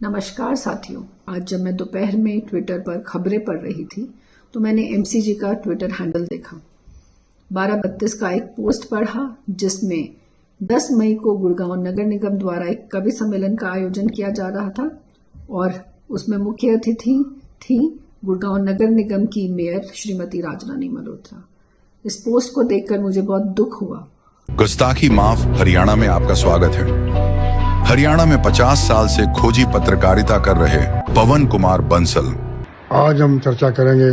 नमस्कार साथियों। आज जब मैं दोपहर में ट्विटर पर खबरें पढ़ रही थी तो मैंने एमसीजी का ट्विटर हैंडल देखा। 12:32 का एक पोस्ट पढ़ा जिसमें 10 मई को गुड़गांव नगर निगम द्वारा एक कवि सम्मेलन का आयोजन किया जा रहा था और उसमें मुख्य अतिथि थी गुड़गांव नगर निगम की मेयर श्रीमती राजरानी मल्होत्रा। इस पोस्ट को देखकर मुझे बहुत दुख हुआ। गुस्ताखी माफ हरियाणा में आपका स्वागत है। हरियाणा में 50 साल से खोजी पत्रकारिता कर रहे पवन कुमार बंसल। आज हम चर्चा करेंगे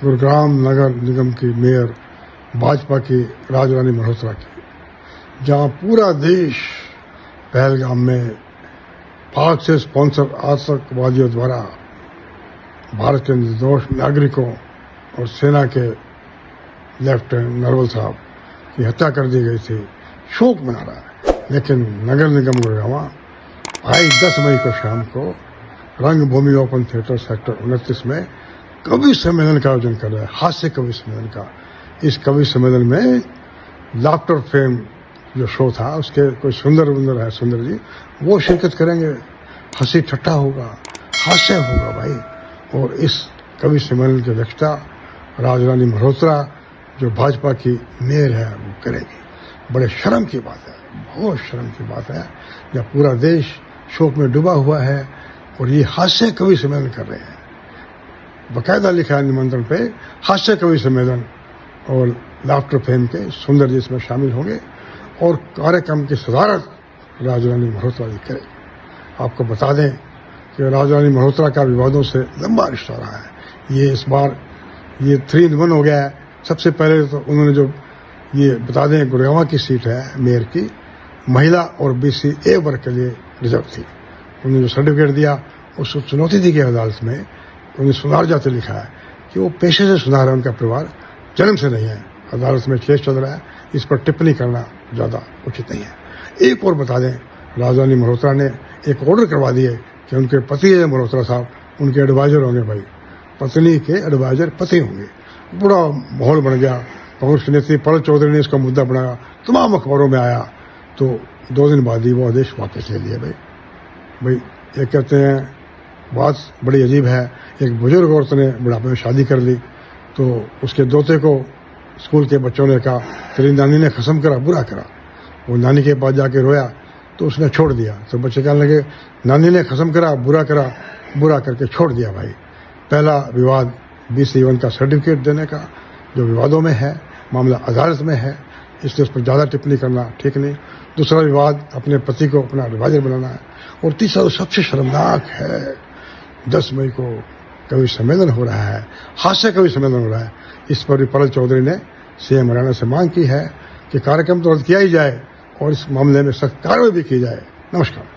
गुड़गांव नगर निगम की मेयर भाजपा की राजरानी मल्होत्रा की, जहां पूरा देश पहलगाम में पाक से स्पॉन्सर आतंकवादियों द्वारा भारत के निर्दोष नागरिकों और सेना के लेफ्टिनेंट नरवल साहब की हत्या कर दी गई थी, शोक मना रहा है। लेकिन नगर निगम गुड़गांव आई 10 मई को शाम को रंगभूमि ओपन थिएटर सेक्टर 29 में कवि सम्मेलन का आयोजन कर रहा है, हास्य कवि सम्मेलन का। इस कवि सम्मेलन में लाफ्टर फेम जो शो था उसके कोई सुंदर है सुंदर जी, वो शिरकत करेंगे। हंसी ठट्ठा होगा, हास्य होगा भाई। और इस कवि सम्मेलन की अध्यक्षता राजरानी मल्होत्रा जो भाजपा की मेयर है वो करेगी। बड़े शर्म की बात है, बहुत शर्म की बात है जब पूरा देश शोक में डूबा हुआ है और ये हास्य कवि सम्मेलन कर रहे हैं। बकायदा लिखा है निमंत्रण पे हास्य कवि सम्मेलन और लाफ्टर फेम के सुंदर जी इसमें शामिल होंगे और कार्यक्रम की सदारत राजरानी मल्होत्रा जी करेगी। आपको बता दें कि राजरानी मल्होत्रा का विवादों से लंबा रिश्ता रहा है। ये इस बार ये 3 in 1 हो गया है। सबसे पहले तो उन्होंने जो ये बता दें गुड़गांव की सीट है मेयर की, महिला और BC A वर्ग के लिए रिजर्व थी। उन्होंने जो सर्टिफिकेट दिया उसको चुनौती दी गई अदालत में। उन्हें सुनार जाते लिखा है कि वो पेशे से सुनार है, उनका परिवार जन्म से नहीं है। अदालत में केस चल रहा है, इस पर टिप्पणी करना ज़्यादा उचित नहीं है। एक और बता दें, राजरानी मल्होत्रा ने एक ऑर्डर करवा दिए कि उनके पति है मल्होत्रा साहब, उनके एडवाइजर होंगे भाई, पत्नी के एडवाइजर पति होंगे। बड़ा माहौल बन गया। कांग्रेस नेत्री पलक चौधरी ने इसका मुद्दा बनाया, तमाम अखबारों में आया। तो 2 दिन बाद ही वो आदेश वापस ले लिया। भाई ये कहते हैं बात बड़ी अजीब है। एक बुजुर्ग औरत ने बुढ़ापे में शादी कर ली तो उसके दोते को स्कूल के बच्चों ने कहा तेरी नानी ने कसम करा, बुरा करा। वो नानी के पास जाके रोया तो उसने छोड़ दिया। तो बच्चे कहने लगे नानी ने कसम करा, बुरा करके छोड़ दिया। भाई पहला विवाद BC A1 का सर्टिफिकेट देने का जो विवादों में है, मामला अदालत में है, इसलिए उस पर ज़्यादा टिप्पणी करना ठीक नहीं। दूसरा विवाद अपने पति को अपना एडवाइजर बनाना है। और तीसरा तो सबसे शर्मनाक है, 10 मई को कवि सम्मेलन हो रहा है, हास्य कवि सम्मेलन हो रहा है। इस पर भी पलक चौधरी ने CM हरियाणा से मांग की है कि कार्यक्रम तो रद्द किया ही जाए और इस मामले में सख्त कार्रवाई भी की जाए। नमस्कार।